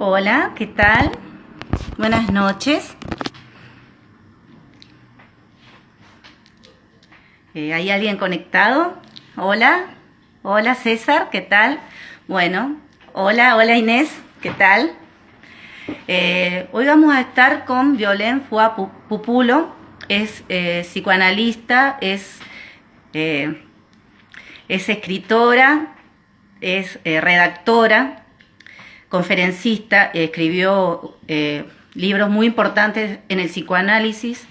Hola, ¿qué tal? Buenas noches. ¿Hay alguien conectado? Hola, hola César, ¿qué tal? Bueno, hola Inés, ¿qué tal? Hoy vamos a estar con Violén Fua Pupulo, es psicoanalista, eh, es escritora, es redactora, conferencista, escribió libros muy importantes en el psicoanálisis.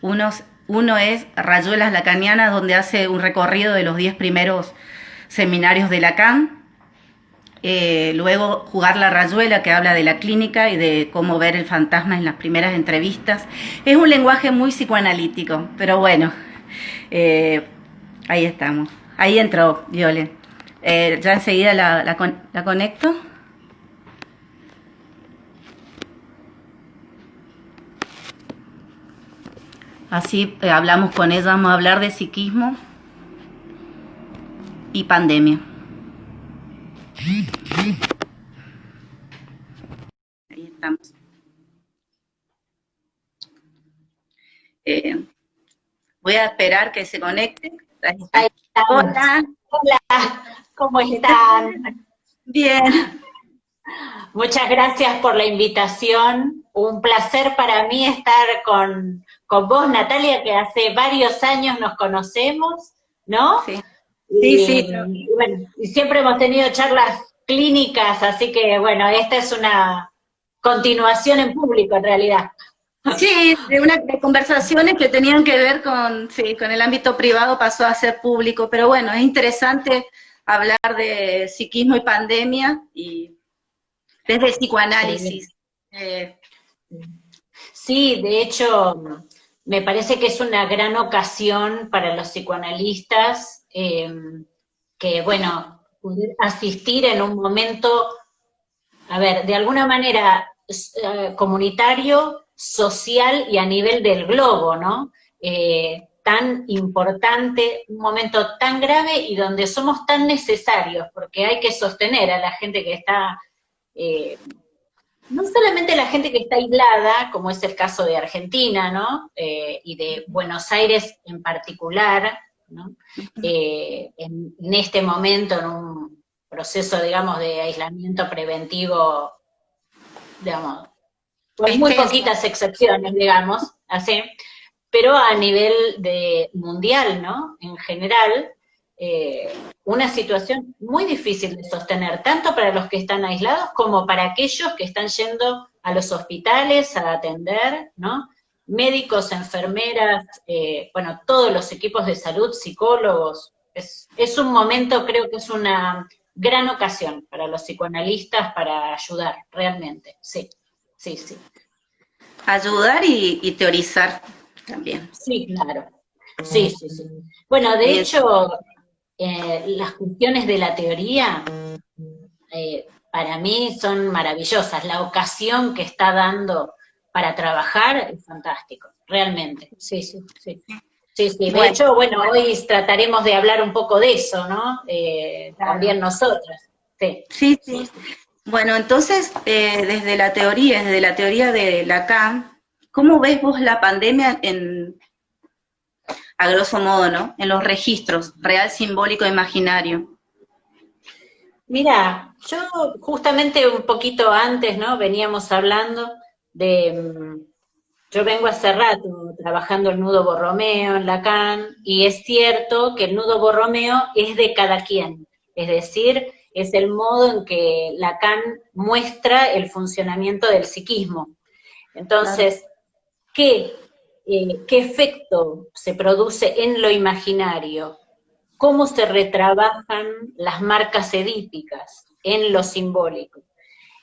Uno es Rayuelas Lacanianas, donde hace un recorrido de los 10 primeros seminarios de Lacan. Luego Jugar la Rayuela, que habla de la clínica y de cómo ver el fantasma en las primeras entrevistas. Es un lenguaje muy psicoanalítico, pero bueno, eh, ahí estamos. Ahí entró Viole. Ya enseguida la conecto. Así hablamos con ella, vamos a hablar de psiquismo y pandemia. Ahí estamos. Eh, Voy a esperar que se conecte. Ahí está. Ahí estamos. Hola, Hola, ¿cómo ¿qué tal? están? Bien. Muchas gracias por la invitación. Un placer para mí estar con vos, Natalia, que hace varios años nos conocemos, ¿no? Sí, sí, sí. Y bueno, y siempre hemos tenido charlas clínicas, así que bueno, esta es una continuación en público en realidad. Sí, de conversaciones que tenían que ver con, sí, con el ámbito privado pasó a ser público, pero bueno, es interesante hablar de psiquismo y pandemia y desde el Sí. psicoanálisis. Eh, Sí, de hecho, me parece que es una gran ocasión para los psicoanalistas que, bueno, poder asistir en un momento, a ver, de alguna manera comunitario, social y a nivel del globo, ¿no? Tan importante, un momento tan grave y donde somos tan necesarios, porque hay que sostener a la gente que está eh, no solamente la gente que está aislada, como es el caso de Argentina, ¿no? Y de Buenos Aires en particular, ¿no? En este momento, en un proceso, digamos, de aislamiento preventivo, digamos, con muy Extenso. poquitas excepciones, digamos, así, pero a nivel de mundial, ¿no? En general, eh, una situación muy difícil de sostener, tanto para los que están aislados como para aquellos que están yendo a los hospitales a atender, ¿no? Médicos, enfermeras, bueno, todos los equipos de salud, psicólogos. Es un momento, creo que es una gran ocasión para los psicoanalistas para ayudar, realmente, sí, sí, sí. Ayudar y teorizar también. Sí, claro. Sí, sí, sí. Bueno, de Eh, hecho, las cuestiones de la teoría para mí son maravillosas. La ocasión que está dando para trabajar es fantástico, realmente. Sí, sí, sí. Sí, sí. De bueno, hecho, bueno, hoy trataremos de hablar un poco de eso, ¿no? claro. También nosotras. Sí, Sí, sí, sí. sí. Bueno, entonces, desde la teoría de Lacan, ¿cómo ves vos la pandemia a grosso modo, ¿no? En los registros, real, simbólico, imaginario. Mira, yo justamente un poquito antes, ¿no? Veníamos hablando de, yo vengo hace rato trabajando el nudo Borromeo en Lacan, y es cierto que el nudo Borromeo es de cada quien, es decir, es el modo en que Lacan muestra el funcionamiento del psiquismo. Claro. Entonces, ¿qué efecto se produce en lo imaginario? ¿Cómo se retrabajan las marcas edípicas en lo simbólico?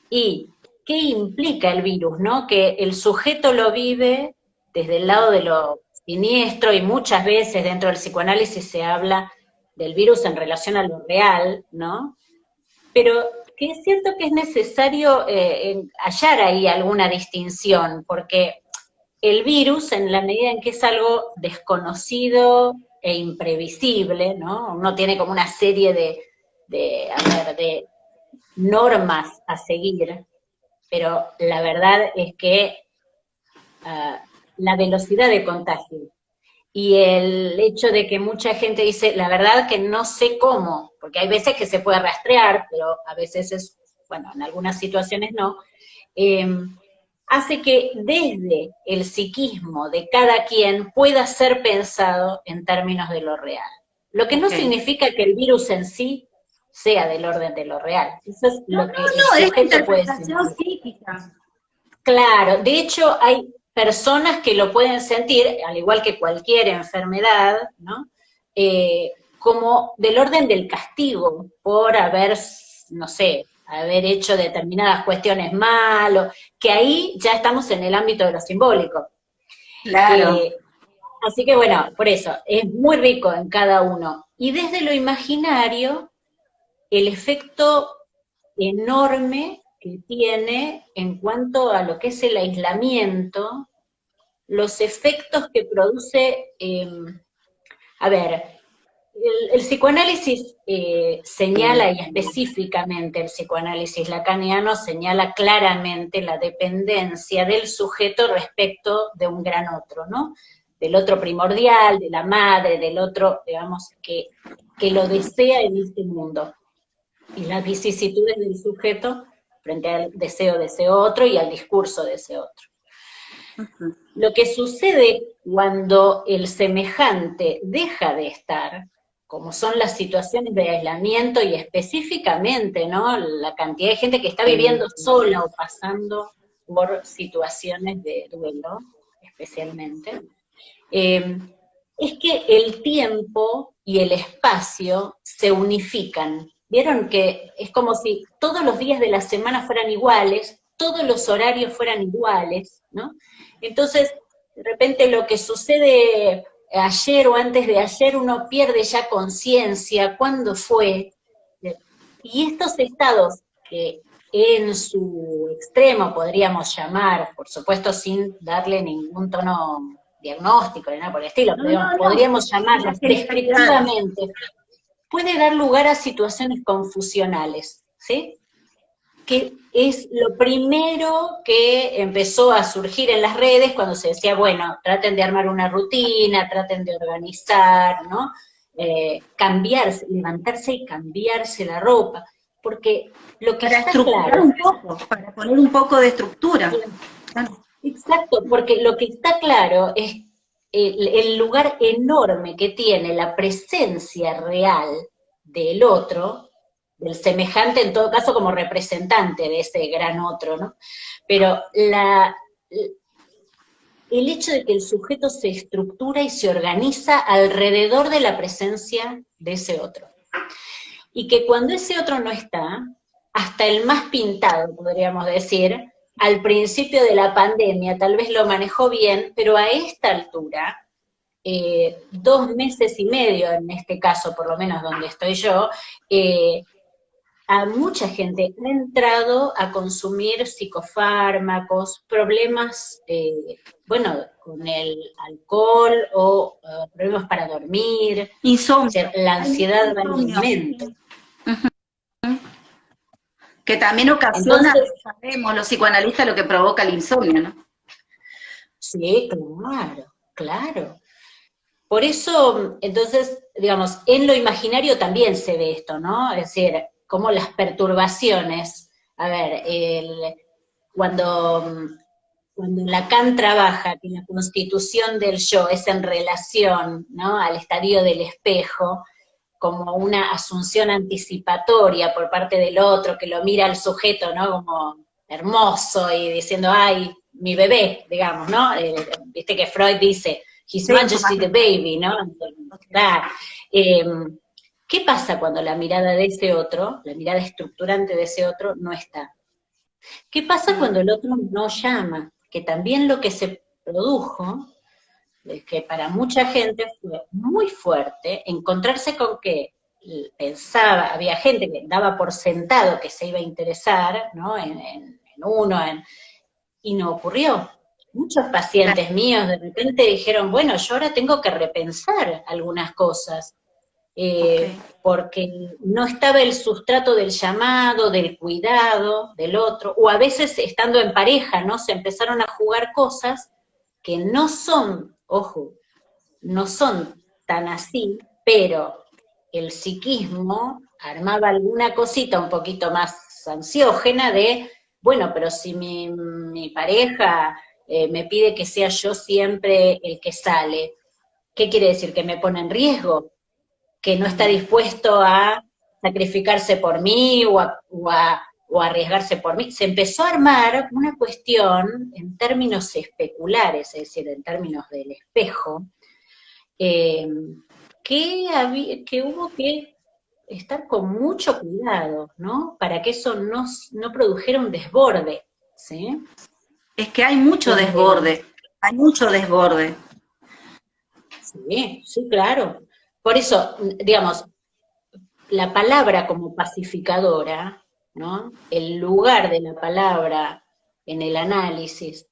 ¿Y qué implica el virus, no? Que el sujeto lo vive desde el lado de lo siniestro, y muchas veces dentro del psicoanálisis se habla del virus en relación a lo real, ¿no? Pero que siento que es necesario hallar ahí alguna distinción, porque el virus, en la medida en que es algo desconocido e imprevisible, ¿no? Uno tiene como una serie de normas a seguir, pero la verdad es que la velocidad de contagio y el hecho de que mucha gente dice, la verdad que no sé cómo, porque hay veces que se puede rastrear, pero a veces es, bueno, en algunas situaciones no, eh, hace que desde el psiquismo de cada quien pueda ser pensado en términos de lo real. Lo que no Ok. significa que el virus en sí sea del orden de lo real. Eso es No, no, lo que el no, es la sujeto puede interpretación sentir. psíquica. Claro, de hecho hay personas que lo pueden sentir, al igual que cualquier enfermedad, ¿no? Como del orden del castigo por haber, no sé, haber hecho determinadas cuestiones mal, o, que ahí ya estamos en el ámbito de lo simbólico. Claro. Eh, Así que bueno, por eso, es muy rico en cada uno. Y desde lo imaginario, el efecto enorme que tiene en cuanto a lo que es el aislamiento, los efectos que produce, a ver, el psicoanálisis señala, y específicamente el psicoanálisis lacaniano señala claramente la dependencia del sujeto respecto de un gran otro, ¿no? Del otro primordial, de la madre, del otro, digamos, que lo desea en este mundo. Y las vicisitudes del sujeto frente al deseo de ese otro y al discurso de ese otro. Ujú. Lo que sucede cuando el semejante deja de estar, como son las situaciones de aislamiento y específicamente, ¿no? La cantidad de gente que está viviendo sola o pasando por situaciones de duelo, especialmente, eh, es que el tiempo y el espacio se unifican. Vieron que es como si todos los días de la semana fueran iguales, todos los horarios fueran iguales, ¿no? Entonces, de repente lo que sucede ayer o antes de ayer, uno pierde ya conciencia, cuándo fue. Y estos estados que en su extremo podríamos llamar, por supuesto sin darle ningún tono diagnóstico ni nada por el estilo, No, pero digamos, no, no. podríamos La llamarlos generalidad. descriptivamente, puede dar lugar a situaciones confusionales, ¿sí? Que es lo primero que empezó a surgir en las redes cuando se decía, bueno, traten de armar una rutina, traten de organizar, ¿no? Cambiarse, levantarse y cambiarse la ropa, porque lo que Para está estructurar claro, un poco, para poner un poco de estructura. Claro. exacto, porque lo que está claro es el lugar enorme que tiene la presencia real del otro, del semejante en todo caso como representante de ese gran otro, ¿no? Pero el hecho de que el sujeto se estructura y se organiza alrededor de la presencia de ese otro. Y que cuando ese otro no está, hasta el más pintado, podríamos decir, al principio de la pandemia tal vez lo manejó bien, pero a esta altura, 2 meses y medio en este caso, por lo menos donde estoy yo, a mucha gente ha entrado a consumir psicofármacos, problemas, bueno, con el alcohol o problemas para dormir, o sea, Insomnio. la Hay mucho ansiedad va en insomnio. aumento. Que también ocasiona, Entonces, sabemos los psicoanalistas lo que provoca el insomnio, ¿no? sí, claro, claro. Por eso, entonces, digamos, en lo imaginario también se ve esto, ¿no? Es decir, como las perturbaciones, a ver, cuando, cuando Lacan trabaja que la constitución del yo es en relación, ¿no? Al estadio del espejo, como una asunción anticipatoria por parte del otro, que lo mira al sujeto, ¿no? Como hermoso y diciendo, ay, mi bebé, digamos, ¿no? Viste que Freud dice, His Sí, su Majesty the majestad. Baby, ¿no? Ah, eh, ¿Qué pasa cuando la mirada de ese otro, la mirada estructurante de ese otro, no está? ¿Qué pasa Mm. cuando el otro no llama? Que también lo que se produjo, es que para mucha gente fue muy fuerte, encontrarse con que pensaba, había gente que daba por sentado que se iba a interesar, ¿no? En uno, y no ocurrió. Muchos pacientes míos de repente dijeron, bueno, yo ahora tengo que repensar algunas cosas. Ok. porque no estaba el sustrato del llamado, del cuidado del otro, o a veces estando en pareja, ¿no? Se empezaron a jugar cosas que no son, ojo, no son tan así, pero el psiquismo armaba alguna cosita un poquito más ansiógena de, bueno, pero si mi pareja me pide que sea yo siempre el que sale, ¿qué quiere decir? ¿Que me pone en riesgo? ¿Que no está Mm. dispuesto a sacrificarse por mí o a arriesgarse por mí? Se empezó a armar una cuestión en términos especulares, es decir, en términos del espejo, eh, que hubo que estar con mucho cuidado, ¿no? Para que eso no produjera un desborde, ¿sí? Es que hay mucho Eh, desborde, hay mucho desborde. sí, sí, claro. Por eso, digamos, la palabra como pacificadora, ¿no? El lugar de la palabra en el análisis,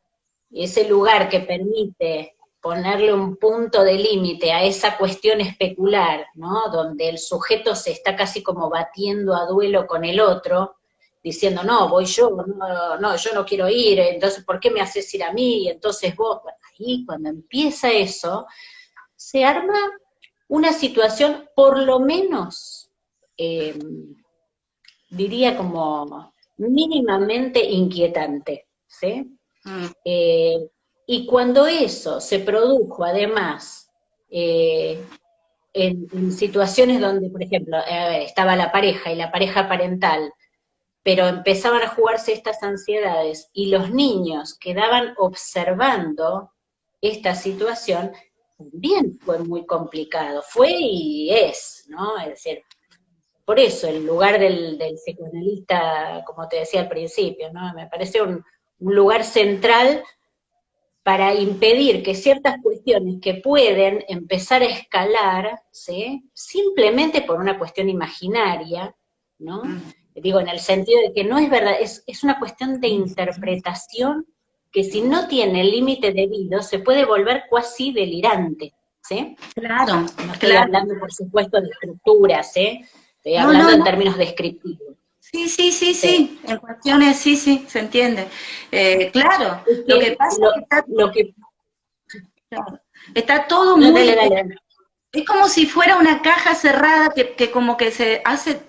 ese lugar que permite ponerle un punto de límite a esa cuestión especular, ¿no? Donde el sujeto se está casi como batiendo a duelo con el otro, diciendo, no, voy yo, no, no, yo no quiero ir, entonces, ¿por qué me haces ir a mí? Y entonces vos, bueno, ahí cuando empieza eso, se arma una situación por lo menos, eh, diría como mínimamente inquietante, ¿sí? Mm. Eh, y cuando eso se produjo además en situaciones donde, por ejemplo, estaba la pareja y la pareja parental, pero empezaban a jugarse estas ansiedades y los niños quedaban observando esta situación, también fue muy complicado, fue y es, ¿no? Es decir, por eso el lugar del psicoanalista, como te decía al principio, ¿no? Me parece un lugar central para impedir que ciertas cuestiones que pueden empezar a escalar, ¿sí? Simplemente por una cuestión imaginaria, ¿no? Mm. Digo, en el sentido de que no es verdad, es una cuestión de interpretación que si no tiene el límite debido se puede volver cuasi delirante, ¿sí? Claro, No estoy claro. hablando, por supuesto, de estructuras, ¿eh? Estoy No, hablando no, en no. términos descriptivos. Sí, sí, sí, Sí. sí. En cuestiones, sí, sí, se entiende. Claro, Es lo que que pasa es que está, lo que... claro, está todo No, dale, muy, dale. es como si fuera una caja cerrada que como que se hace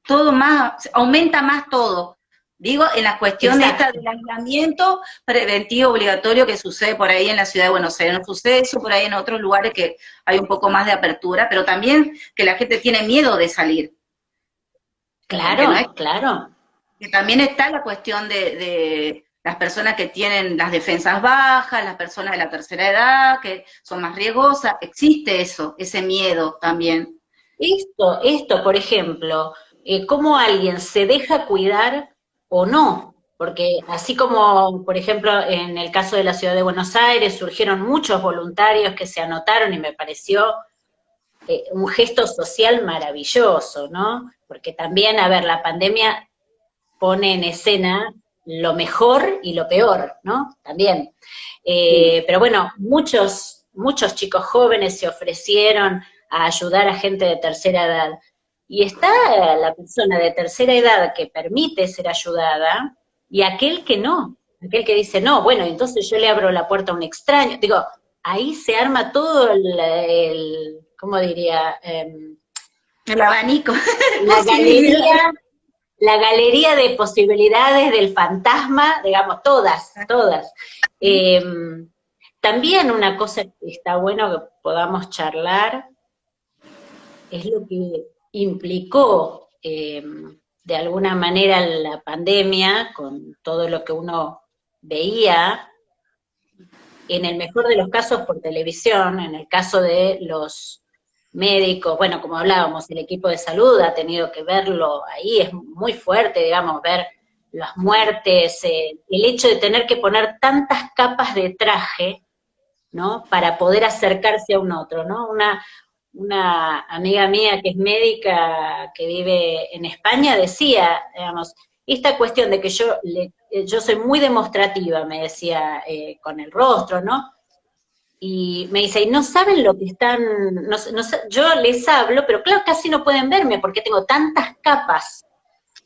todo más, aumenta más todo. Digo, en la cuestión esta Exacto. del aislamiento preventivo obligatorio que sucede por ahí en la ciudad de Buenos Aires, no sucede eso por ahí en otros lugares que hay un poco más de apertura, pero también que la gente tiene miedo de salir, que no es, Claro, claro. que también está la cuestión de las personas que tienen las defensas bajas, las personas de la tercera edad, que son más riesgosas, existe eso, ese miedo también. Esto, por ejemplo, cómo alguien se deja cuidar o no, porque así como, por ejemplo, en el caso de la ciudad de Buenos Aires surgieron muchos voluntarios que se anotaron y me pareció un gesto social maravilloso, ¿no? Porque también, a ver, la pandemia pone en escena lo mejor y lo peor, ¿no? También. Sí. Pero bueno, muchos chicos jóvenes se ofrecieron a ayudar a gente de tercera edad. Y está la persona de tercera edad que permite ser ayudada y aquel que no, aquel que dice, no, bueno, entonces yo le abro la puerta a un extraño. Digo, ahí se arma todo ¿cómo diría? El abanico de La posibilidades. galería la galería de posibilidades del fantasma, digamos, todas, todas. Eh, También una cosa que está bueno que podamos charlar es lo que implicó de alguna manera la pandemia con todo lo que uno veía, en el mejor de los casos por televisión, en el caso de los médicos, bueno, como hablábamos, el equipo de salud ha tenido que verlo ahí, es muy fuerte, digamos, ver las muertes, el hecho de tener que poner tantas capas de traje, ¿no? Para poder acercarse a un otro, ¿no? Una amiga mía que es médica, que vive en España, decía, digamos, esta cuestión de que yo soy muy demostrativa, me decía, con el rostro, ¿no? y me dice, y no saben lo que están, yo les hablo, pero claro, casi no pueden verme porque tengo tantas capas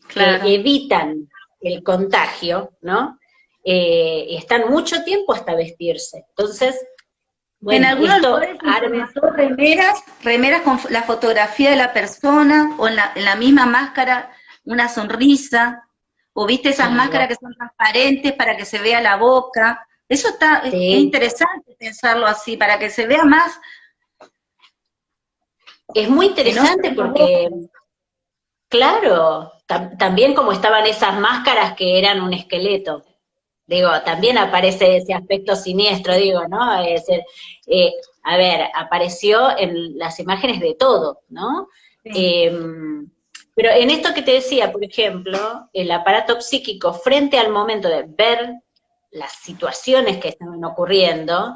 que Claro. evitan el contagio, ¿no? Y están mucho tiempo hasta vestirse. Entonces, En bueno, algunos esto lugares arma, implementó remeras con la fotografía de la persona, o en la misma máscara una sonrisa, o viste esas máscaras que son transparentes para que se vea la boca. Eso es sí, interesante pensarlo así, para que se vea más, es muy que no se interesante ven los porque, ojos. claro, también como estaban esas máscaras que eran un esqueleto. Digo, también aparece ese aspecto siniestro, digo, ¿no? A ver, apareció en las imágenes de todo, ¿no? Sí, Eh, pero en esto que te decía, por ejemplo, el aparato psíquico frente al momento de ver las situaciones que estaban ocurriendo,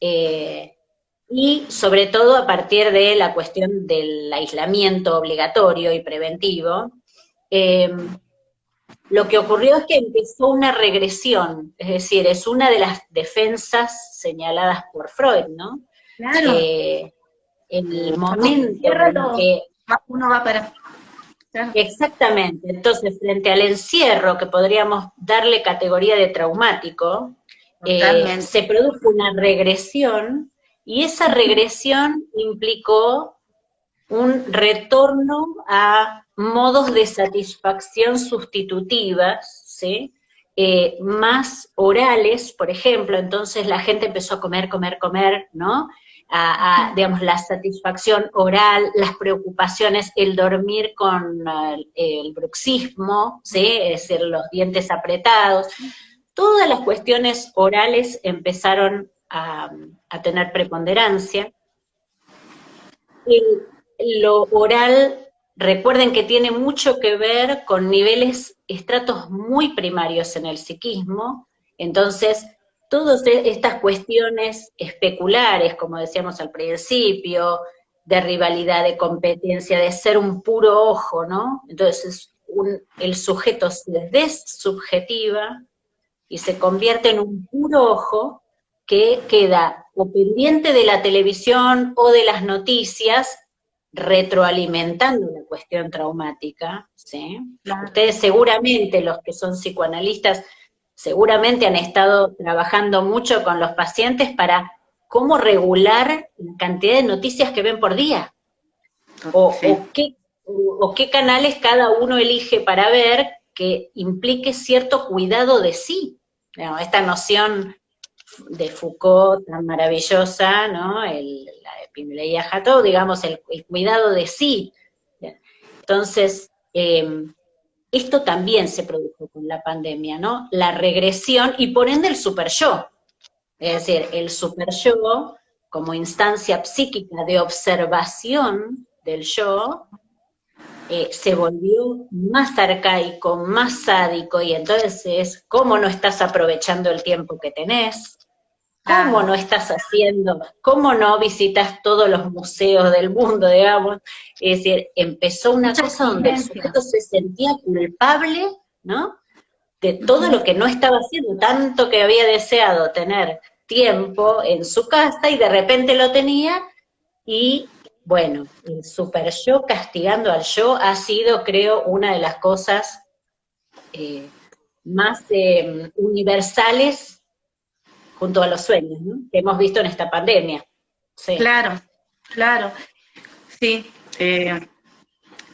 eh, y sobre todo a partir de la cuestión del aislamiento obligatorio y preventivo, eh, lo que ocurrió es que empezó una regresión, es decir, es una de las defensas señaladas por Freud, ¿no? claro. Eh, el Cuando se momento encierra, en que, uno va para... Claro, exactamente, entonces frente al encierro, que podríamos darle categoría de traumático, totalmente. se produjo una regresión y esa regresión implicó un retorno a modos de satisfacción sustitutivas, ¿sí? Más orales, por ejemplo, entonces la gente empezó a comer, comer, comer, ¿no? Digamos, la satisfacción oral, las preocupaciones, el dormir con el bruxismo, ¿sí? Es decir, los dientes apretados, todas las cuestiones orales empezaron a tener preponderancia. Lo oral, recuerden que tiene mucho que ver con niveles, estratos muy primarios en el psiquismo, entonces todas estas cuestiones especulares, como decíamos al principio, de rivalidad, de competencia, de ser un puro ojo, ¿no? Entonces el sujeto se dessubjetiva y se convierte en un puro ojo que queda o pendiente de la televisión o de las noticias, retroalimentando la cuestión traumática, ¿sí? Claro. Ustedes seguramente, los que son psicoanalistas, seguramente han estado trabajando mucho con los pacientes para cómo regular la cantidad de noticias que ven por día, Sí. o qué canales cada uno elige para ver que implique cierto cuidado de sí. Esta noción de Foucault tan maravillosa, ¿no? La de Pineley Jató, digamos, el cuidado de sí. Entonces, esto también se produjo con la pandemia, ¿no? La regresión y por ende el super yo. Es decir, el super yo como instancia psíquica de observación del yo, se volvió más arcaico, más sádico, y entonces es cómo no estás aprovechando el tiempo que tenés, cómo Claro. no estás haciendo, cómo no visitas todos los museos del mundo, digamos. Es decir, empezó una Mucha cosa donde el exigencia. sujeto se sentía culpable, ¿no? De todo Ujú. lo que no estaba haciendo, tanto que había deseado tener tiempo en su casa y de repente lo tenía. Y bueno, el super yo castigando al yo ha sido, creo, una de las cosas eh, más universales junto a los sueños, ¿no? Que hemos visto en esta pandemia. Sí. Claro, claro, sí.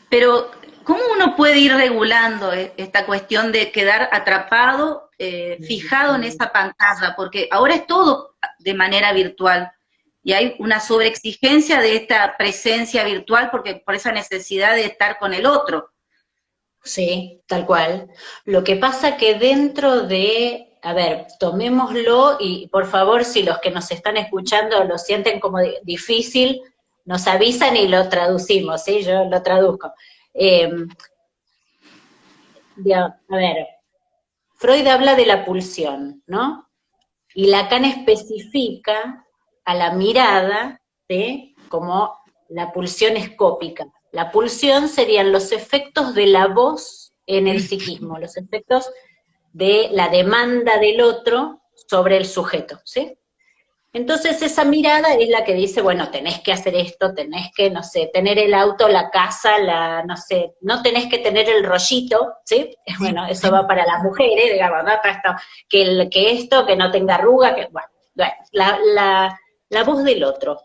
Pero, ¿cómo uno puede ir regulando esta cuestión de quedar atrapado, fijado en esa pantalla? Porque ahora es todo de manera virtual y hay una sobreexigencia de esta presencia virtual porque por esa necesidad de estar con el otro. Sí, tal cual. Lo que pasa que dentro de, a ver, tomémoslo y por favor, si los que nos están escuchando lo sienten como difícil, nos avisan y lo traducimos, ¿sí? Yo lo traduzco. Eh, a ver, Freud habla de la pulsión, ¿no? Y Lacan especifica a la mirada, ¿sí? Como la pulsión escópica. La pulsión serían los efectos de la voz en el psiquismo, los efectos de la demanda del otro sobre el sujeto, ¿sí? Entonces esa mirada es la que dice, bueno, tenés que hacer esto, tenés que, no sé, tener el auto, la casa, no sé, no tenés que tener el rollito, ¿sí? Sí, Bueno, eso va para las mujeres, digamos, ¿no? Acá está, que esto, que no tenga arruga, que, bueno, la voz del otro.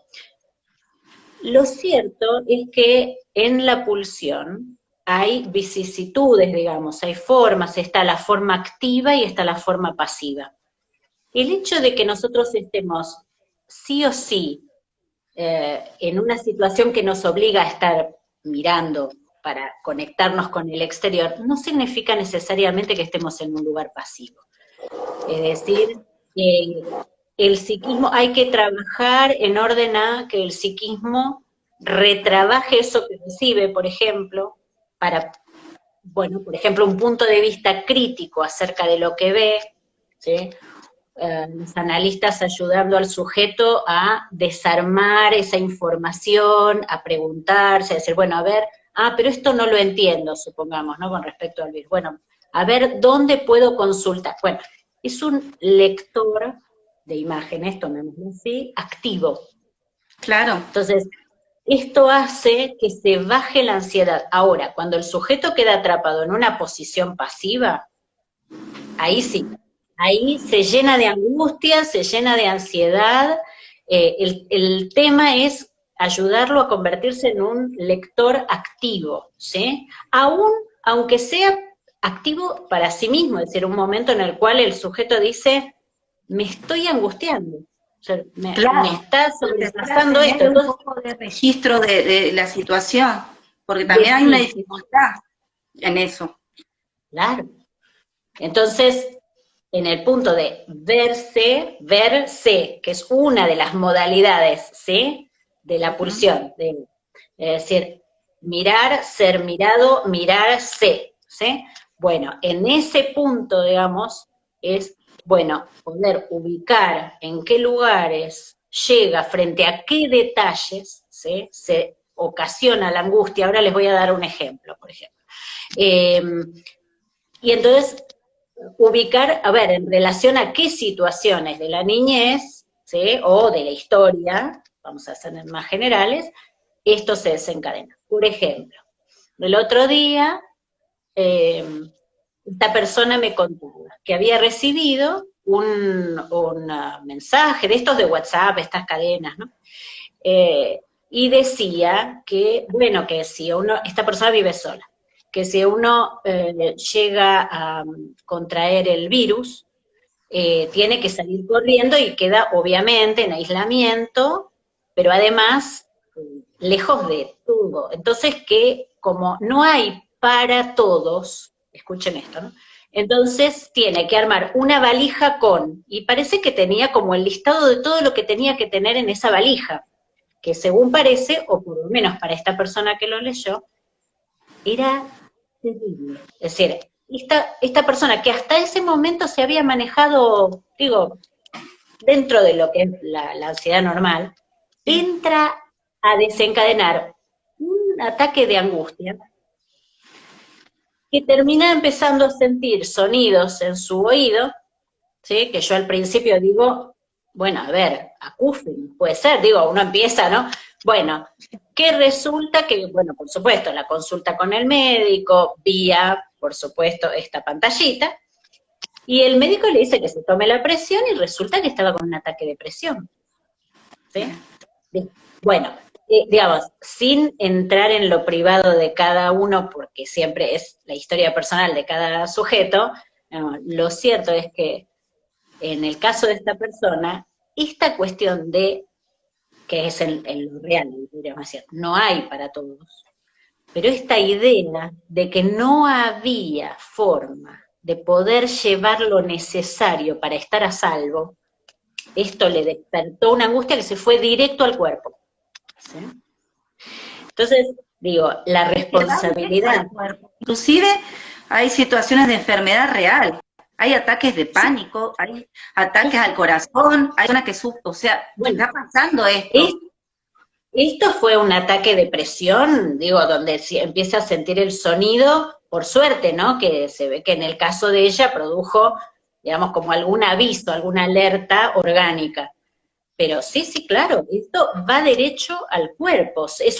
Lo cierto es que en la pulsión hay vicisitudes, digamos, hay formas, está la forma activa y está la forma pasiva. El hecho de que nosotros estemos sí o sí en una situación que nos obliga a estar mirando para conectarnos con el exterior, no significa necesariamente que estemos en un lugar pasivo. Es decir, que el psiquismo hay que trabajar en orden a que el psiquismo retrabaje eso que recibe, por ejemplo, para, bueno, por ejemplo, un punto de vista crítico acerca de lo que ve, ¿sí? Los analistas ayudando al sujeto a desarmar esa información, a preguntarse, a decir, bueno, a ver, pero esto no lo entiendo, supongamos, ¿no? Con respecto al virus. Bueno, a ver, ¿dónde puedo consultar? Bueno, es un lector de imágenes, tomémoslo así, activo. claro. Entonces, esto hace que se baje la ansiedad. Ahora, cuando el sujeto queda atrapado en una posición pasiva, ahí sí, ahí se llena de angustia, se llena de ansiedad. El tema es ayudarlo a convertirse en un lector activo, ¿sí? Aunque sea activo para sí mismo, es decir, un momento en el cual el sujeto dice, me estoy angustiando, o sea, me Claro, está empezar a sobrepasando esto, tener un entonces, poco de registro de la situación, porque de también hay una sí, dificultad en eso. claro. Entonces, en el punto de verse, que es una de las modalidades, ¿sí? De la Ujú. pulsión, es decir, mirar, ser mirado, mirarse, ¿sí? Bueno, en ese punto, digamos, es, bueno, poder ubicar en qué lugares llega, frente a qué detalles, ¿sí? Se ocasiona la angustia. Ahora les voy a dar un ejemplo, por ejemplo. Eh, y entonces ubicar, a ver, en relación a qué situaciones de la niñez, ¿sí? O de la historia, vamos a ser más generales, esto se desencadena. Por ejemplo, el otro día, eh, esta persona me contaba que había recibido un mensaje de estos de WhatsApp, estas cadenas, ¿no? Y decía que, bueno, que si uno, esta persona vive sola, que si uno llega a contraer el virus, tiene que salir corriendo y queda obviamente en aislamiento, pero además lejos de todo. Entonces que como no hay para todos, escuchen esto, ¿no? Entonces tiene que armar una valija y parece que tenía como el listado de todo lo que tenía que tener en esa valija, que según parece, o por lo menos para esta persona que lo leyó, era terrible. Es decir, esta persona que hasta ese momento se había manejado, digo, dentro de lo que es la ansiedad normal, Sí. entra a desencadenar un ataque de angustia que termina empezando a sentir sonidos en su oído, ¿sí? Que yo al principio digo, bueno, a ver, acúfen, puede ser, digo, uno empieza, ¿no? Bueno, que resulta que, bueno, por supuesto, la consulta con el médico, vía, por supuesto, esta pantallita, y el médico le dice que se tome la presión y resulta que estaba con un ataque de presión, ¿sí? Bueno, digamos, sin entrar en lo privado de cada uno, porque siempre es la historia personal de cada sujeto, lo cierto es que en el caso de esta persona, esta cuestión de, que es en lo real, podríamos decir, no hay para todos, pero esta idea de que no había forma de poder llevar lo necesario para estar a salvo, esto le despertó una angustia que se fue directo al cuerpo. ¿Sí? Entonces, digo, la Es que va directo responsabilidad. al cuerpo. Inclusive hay situaciones de enfermedad real. Hay ataques de Sí, pánico, hay ataques al corazón, hay una que sufre, o sea, bueno, está pasando es, esto. esto fue un ataque de presión, digo, donde empieza a sentir el sonido, por suerte, ¿no? Que se ve que en el caso de ella produjo, digamos, como algún aviso, alguna alerta orgánica. pero sí, sí, claro, esto va derecho al cuerpo. Es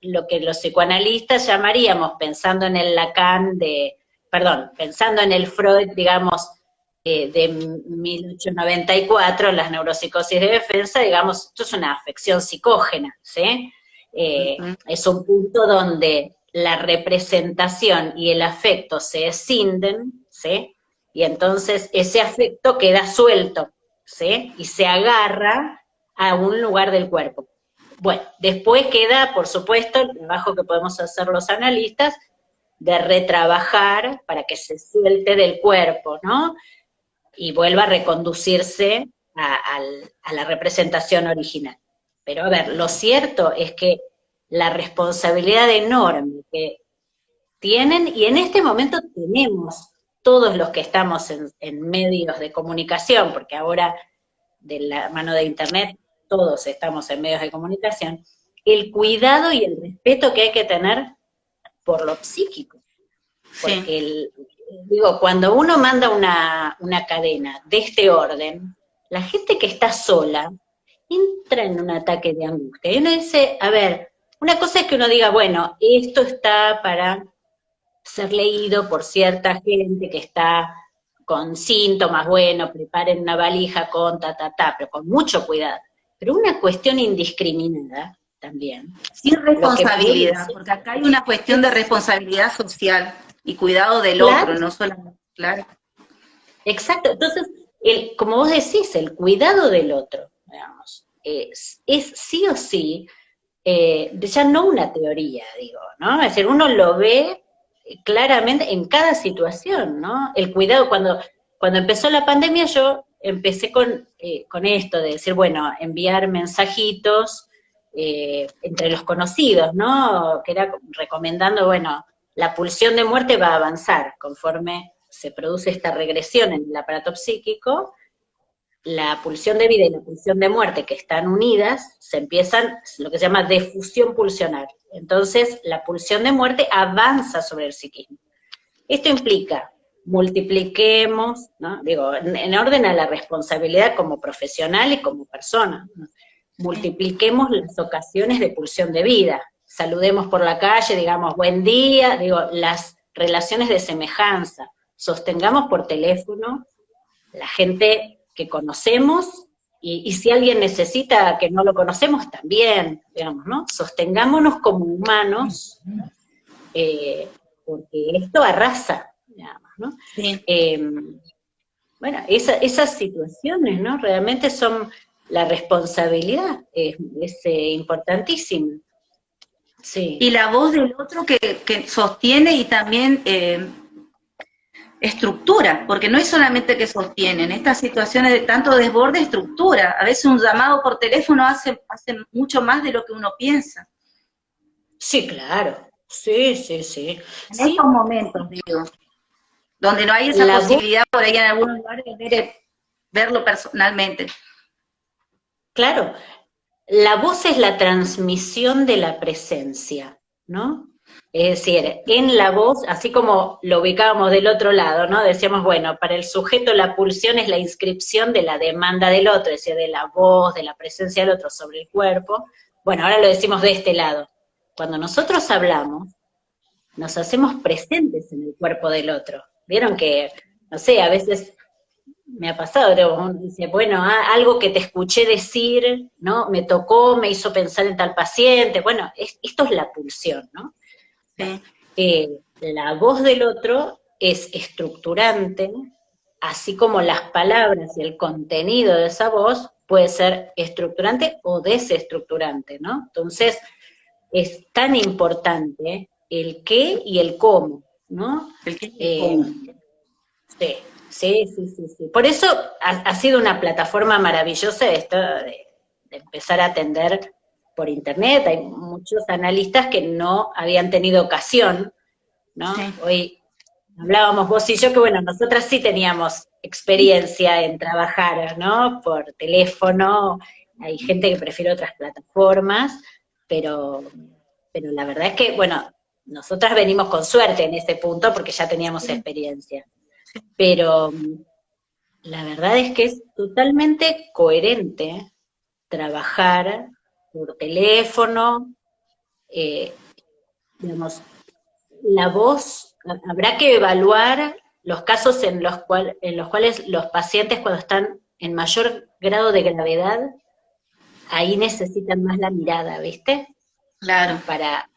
lo que los psicoanalistas llamaríamos, pensando en el Lacan pensando en el Freud, digamos, de 1894, las neuropsicosis de defensa, digamos, esto es una afección psicógena, ¿sí? Es un punto donde la representación y el afecto se escinden, ¿sí? Y entonces ese afecto queda suelto, ¿sí? Y se agarra a un lugar del cuerpo. Bueno, después queda, por supuesto, el trabajo que podemos hacer los analistas de retrabajar para que se suelte del cuerpo, ¿no? Y vuelva a reconducirse a la representación original. Pero a ver, lo cierto es que la responsabilidad enorme que tienen, y en este momento tenemos todos los que estamos en medios de comunicación, porque ahora de la mano de Internet todos estamos en medios de comunicación, el cuidado y el respeto que hay que tener por lo psíquico. Porque, digo, cuando uno manda una cadena de este orden, la gente que está sola entra en un ataque de angustia. Y uno dice, a ver, una cosa es que uno diga, bueno, esto está para ser leído por cierta gente que está con síntomas, bueno, preparen una valija con pero con mucho cuidado. Pero una cuestión indiscriminada también. Sin responsabilidad, porque acá hay una cuestión de responsabilidad social y cuidado del otro, no solamente, claro. Exacto, entonces, como vos decís, el cuidado del otro, digamos, es sí o sí, ya no una teoría, digo, ¿no? Es decir, uno lo ve claramente en cada situación, ¿no? El cuidado, cuando empezó la pandemia yo empecé con esto de decir, bueno, enviar mensajitos entre los conocidos, ¿no? Que era recomendando, bueno, la pulsión de muerte va a avanzar conforme se produce esta regresión en el aparato psíquico, la pulsión de vida y la pulsión de muerte que están unidas, se empiezan lo que se llama defusión pulsionar. Entonces, la pulsión de muerte avanza sobre el psiquismo. Esto implica, multipliquemos, ¿no? Digo, en orden a la responsabilidad como profesional y como persona, ¿no? Multipliquemos las ocasiones de pulsión de vida. Saludemos por la calle, digamos, buen día, digo, las relaciones de semejanza. Sostengamos por teléfono la gente que conocemos, y si alguien necesita que no lo conocemos, también, digamos, ¿no? Sostengámonos como humanos, porque esto arrasa, digamos, ¿no? Sí. Bueno, esas situaciones, ¿no? Realmente son la responsabilidad, es importantísima. Sí. Y la voz del otro que sostiene y también estructura, porque no es solamente que sostiene, en estas situaciones de tanto desborde, estructura. A veces un llamado por teléfono hace mucho más de lo que uno piensa. Sí, claro. Sí, sí, sí. En estos momentos, digo, donde no hay esa posibilidad por ahí en algunos lugares de verlo personalmente. Claro, la voz es la transmisión de la presencia, ¿no? Es decir, en la voz, así como lo ubicábamos del otro lado, ¿no? Decíamos, bueno, para el sujeto la pulsión es la inscripción de la demanda del otro, es decir, de la voz, de la presencia del otro sobre el cuerpo. Bueno, ahora lo decimos de este lado. Cuando nosotros hablamos, nos hacemos presentes en el cuerpo del otro. Vieron que, no sé, a veces me ha pasado, dice, bueno, algo que te escuché decir, ¿no? Me tocó, me hizo pensar en tal paciente, bueno, esto es la pulsión, ¿no? Sí. La voz del otro es estructurante, así como las palabras y el contenido de esa voz puede ser estructurante o desestructurante, ¿no? Entonces, es tan importante el qué y el cómo, ¿no? El qué y el cómo. Sí. Sí. Por eso ha sido una plataforma maravillosa esto de empezar a atender por internet. Hay muchos analistas que no habían tenido ocasión, ¿no? Sí. Hoy hablábamos vos y yo que, bueno, nosotras sí teníamos experiencia en trabajar, ¿no? Por teléfono, hay gente que prefiere otras plataformas, pero la verdad es que, bueno, nosotras venimos con suerte en ese punto porque ya teníamos experiencia. Pero la verdad es que es totalmente coherente trabajar por teléfono, eh, digamos, la voz, habrá que evaluar los casos en los cuales los pacientes cuando están en mayor grado de gravedad, ahí necesitan más la mirada, ¿viste? Claro, Para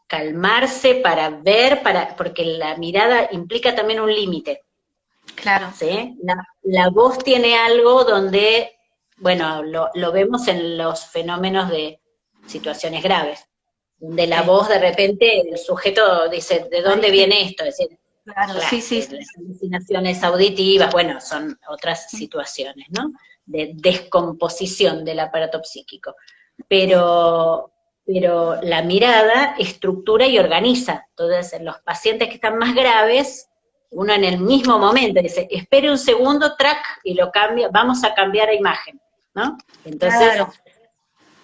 calmarse, para ver, porque la mirada implica también un límite, claro. ¿sí? La voz tiene algo donde, bueno, lo vemos en los fenómenos de situaciones graves, donde la Sí. voz de repente el sujeto dice, ¿de Ahí dónde sí, viene esto? Es decir, claro, claro, sí, sí, sí. las alucinaciones auditivas, bueno, son otras Sí, situaciones, ¿no? De descomposición del aparato psíquico. sí. Pero, pero la mirada estructura y organiza. Entonces, en los pacientes que están más graves, uno en el mismo momento dice, espere un segundo, track, y lo cambia, vamos a cambiar a imagen, ¿no? Entonces, Claro.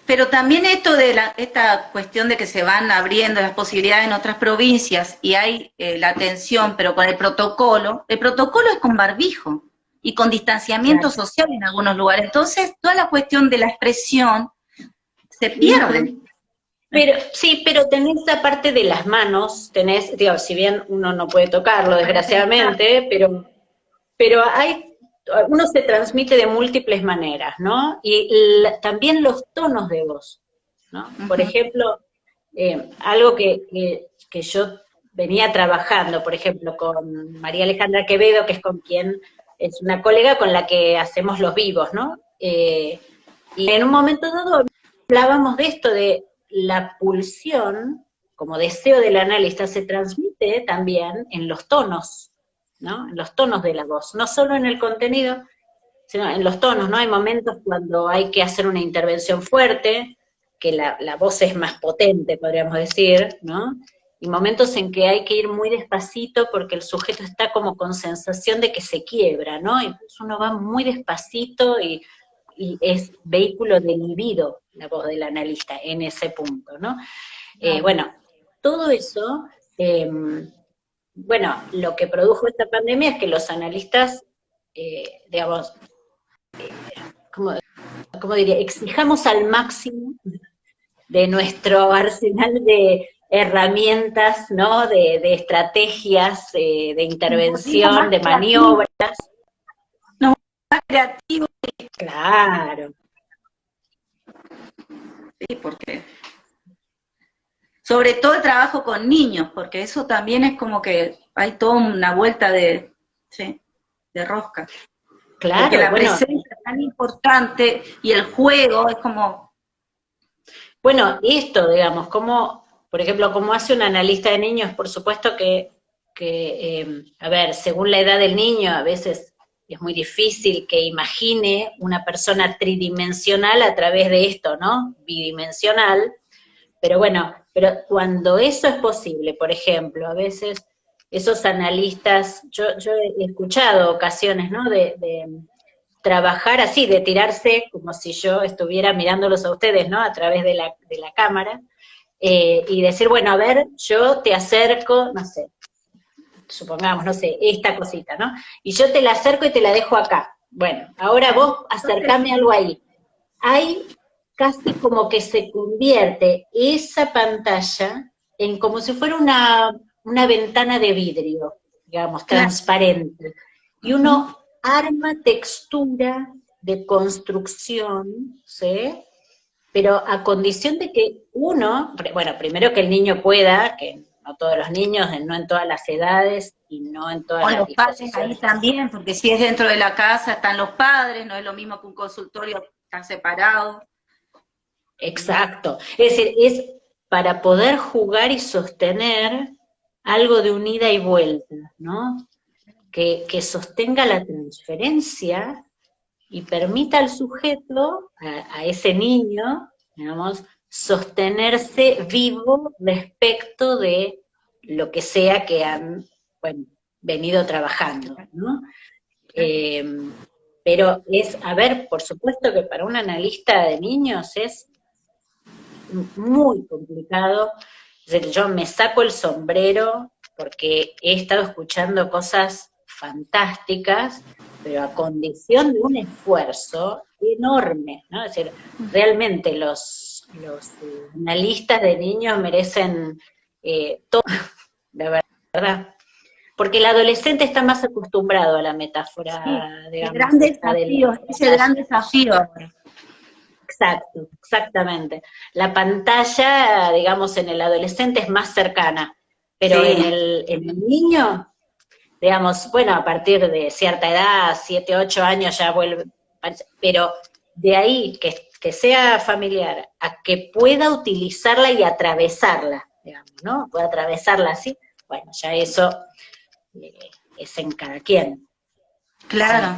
Pero también esto de esta cuestión de que se van abriendo las posibilidades en otras provincias y hay la atención, pero con el protocolo es con barbijo y con distanciamiento claro. social en algunos lugares. Entonces, toda la cuestión de la expresión se pierde. Ujú. Pero, sí, pero tenés la parte de las manos, tenés, digo, si bien uno no puede tocarlo, Para pensar. desgraciadamente, pero uno se transmite de múltiples maneras, ¿no? Y también los tonos de voz, ¿no? Por Ujú. ejemplo, algo que yo venía trabajando, por ejemplo, con María Alejandra Quevedo, que es con quien, es una colega con la que hacemos los vivos, ¿no? Y en un momento dado hablábamos de esto, de la pulsión, como deseo del analista, se transmite también en los tonos, ¿no? En los tonos de la voz, no solo en el contenido, sino en los tonos, ¿no? Hay momentos cuando hay que hacer una intervención fuerte, que la voz es más potente, podríamos decir, ¿no? Y momentos en que hay que ir muy despacito porque el sujeto está como con sensación de que se quiebra, ¿no? Entonces uno va muy despacito y es vehículo del libido la voz del analista en ese punto, ¿no? Claro. Bueno, todo eso, eh, bueno, lo que produjo esta pandemia es que los analistas, digamos, como, como diría, exijamos al máximo de nuestro arsenal de herramientas, ¿no? De estrategias, de Nos volvimos intervención, más de creativos, maniobras. más creativos, Claro, sí, porque sobre todo el trabajo con niños, porque eso también es como que hay toda una vuelta de, sí, de rosca. Porque claro, la bueno, presencia es tan importante y el juego es como, bueno, esto, digamos, como, por ejemplo, como hace un analista de niños, por supuesto que a ver, según la edad del niño, a veces es muy difícil que imagine una persona tridimensional a través de esto, ¿no? Bidimensional, pero bueno, pero cuando eso es posible, por ejemplo, a veces esos analistas, yo he escuchado ocasiones, ¿no? De trabajar así, de tirarse como si yo estuviera mirándolos a ustedes, ¿no? A través de la cámara, y decir, bueno, a ver, yo te acerco, no sé, supongamos, no sé, esta cosita, ¿no? Y yo te la acerco y te la dejo acá. Bueno, ahora vos entonces, acercame algo ahí. Hay casi como que se convierte esa pantalla en como si fuera una ventana de vidrio, digamos, claro, transparente. Y ujú, uno arma textura de construcción, ¿sí? Pero a condición de que uno, bueno, primero que el niño pueda, que no todos los niños, no en todas las edades y no en todas con las los padres ahí disposiciones. también, porque si es dentro de la casa están los padres, no es lo mismo que un consultorio, están separados. Exacto. Es decir, es para poder jugar y sostener algo de un ida y vuelta, ¿no? Que sostenga la transferencia y permita al sujeto, a ese niño, digamos, sostenerse vivo respecto de lo que sea que han, bueno, venido trabajando, ¿no? Eh, pero es, a ver, por supuesto que para un analista de niños es muy complicado. Es decir, yo me saco el sombrero porque he estado escuchando cosas fantásticas, pero a condición de un esfuerzo enorme, ¿no? Es decir, realmente los analistas de niños merecen todo, la verdad. Porque el adolescente está más acostumbrado a la metáfora, Sí, el digamos, gran esta de desafío, es el gran desafío ahora. exacto, exactamente. La pantalla, digamos, en el adolescente es más cercana, pero Sí, en el niño, digamos, bueno, a partir de cierta edad, 7, 8 años ya vuelve, pero de ahí que sea familiar, a que pueda utilizarla y atravesarla, digamos, ¿no? Pueda atravesarla así, bueno, ya eso es en cada quien. Sí. claro.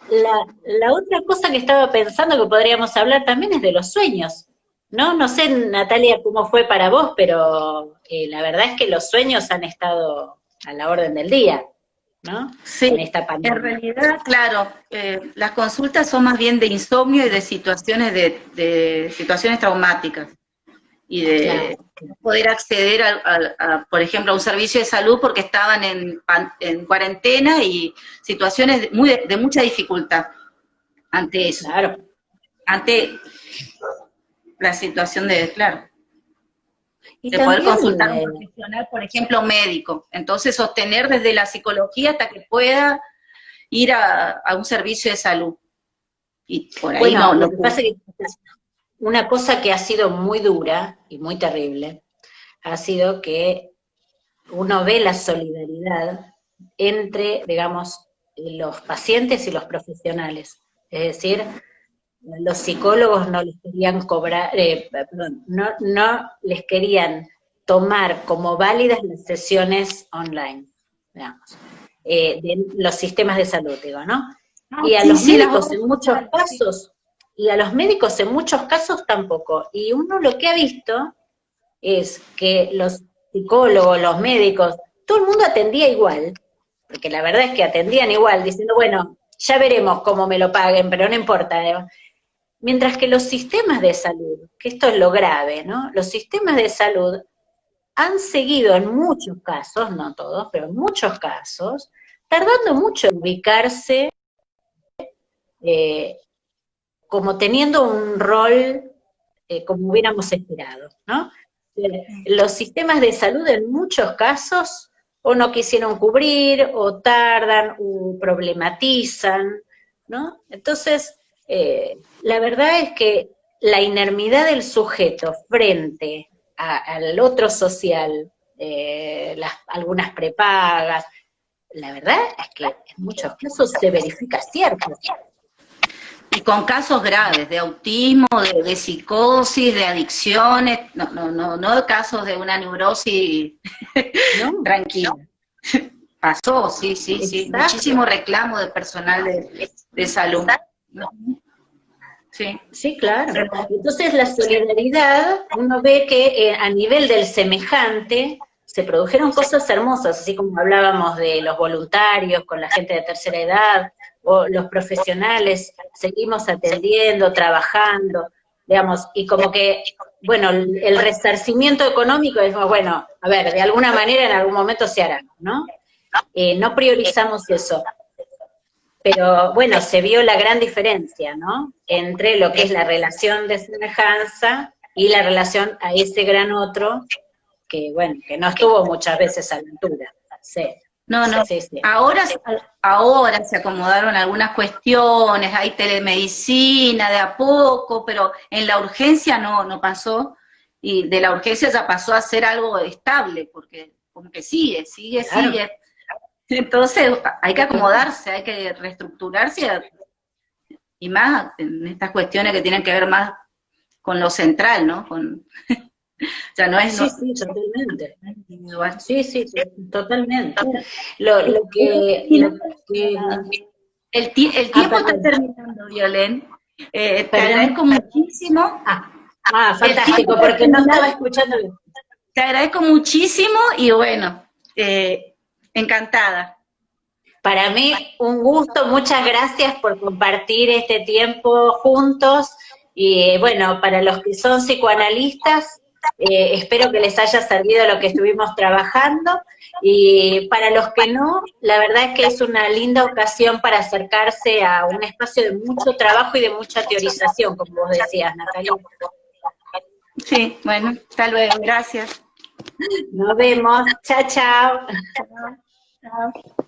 La otra cosa que estaba pensando que podríamos hablar también es de los sueños, ¿no? No sé, Natalia, cómo fue para vos, pero la verdad es que los sueños han estado a la orden del día, ¿no? Sí, Con esta en pandemia. realidad, claro, las consultas son más bien de insomnio y de situaciones de situaciones traumáticas y de Claro, no poder acceder por ejemplo, a un servicio de salud porque estaban en cuarentena y situaciones de mucha dificultad ante eso, claro. ante la situación claro, Y de poder también, consultar a un profesional, por ejemplo, médico. Entonces, sostener desde la psicología hasta que pueda ir a un servicio de salud. Y por ahí bueno, no lo que pude. pasa es que una cosa que ha sido muy dura y muy terrible ha sido que uno ve la solidaridad entre, digamos, los pacientes y los profesionales. Es decir, los psicólogos no les querían cobrar, perdón, no les querían tomar como válidas las sesiones online, digamos, de los sistemas de salud, digo, ¿no? Ah, Y a sí, los sí, las médicos obras en muchos sociales, sí. casos, y a los médicos en muchos casos tampoco. Y uno lo que ha visto es que los psicólogos, los médicos, todo el mundo atendía igual, porque la verdad es que atendían igual, diciendo, bueno, ya veremos cómo me lo paguen, pero no importa. Mientras que los sistemas de salud, que esto es lo grave, ¿no? Los sistemas de salud han seguido en muchos casos, no todos, pero en muchos casos, tardando mucho en ubicarse eh, como teniendo un rol como hubiéramos esperado, ¿no? Los sistemas de salud en muchos casos o no quisieron cubrir, o tardan, o problematizan, ¿no? Entonces, la verdad es que la inermidad del sujeto frente al otro social, algunas prepagas, la verdad es que en muchos casos se verifica cierto. Y con casos graves de autismo, de psicosis, de adicciones, no casos de una neurosis ¿No? tranquila. Pasó, sí, sí, sí. Exacto. Muchísimo reclamo de personal de salud. Sí. Sí, claro. Pero, Entonces la solidaridad, uno ve que a nivel del semejante se produjeron cosas hermosas, así como hablábamos de los voluntarios con la gente de tercera edad, o los profesionales, seguimos atendiendo, trabajando, digamos, y como que, bueno, el resarcimiento económico es, bueno, a ver, de alguna manera en algún momento se hará, ¿no? No priorizamos eso, pero bueno, se vio la gran diferencia, ¿no? Entre lo que es la relación de semejanza y la relación a ese gran otro, que bueno, que no estuvo muchas veces a la altura. Sí, no, no. sí, sí. Ahora se acomodaron algunas cuestiones, hay telemedicina de a poco, pero en la urgencia no pasó, y de la urgencia ya pasó a ser algo estable, porque como que sigue, sigue, Claro. sigue. Entonces hay que acomodarse, hay que reestructurarse, y más en estas cuestiones que tienen que ver más con lo central, ¿no? O sea, no es Sí, sí, totalmente. individual. Sí, sí, totalmente. Lo que, El tiempo está perdón, terminando, Violén. Te perdón. agradezco muchísimo. Ah, El tiempo fantástico, está porque no estaba terminando. escuchando bien. Te agradezco muchísimo y bueno, encantada. Para mí, un gusto, muchas gracias por compartir este tiempo juntos. Y bueno, para los que son psicoanalistas, Espero que les haya servido lo que estuvimos trabajando. Y para los que no, la verdad es que es una linda ocasión para acercarse a un espacio de mucho trabajo y de mucha teorización, como vos decías, Natalia. Sí, bueno, hasta luego, gracias. Nos vemos. Chao, chao. Chao.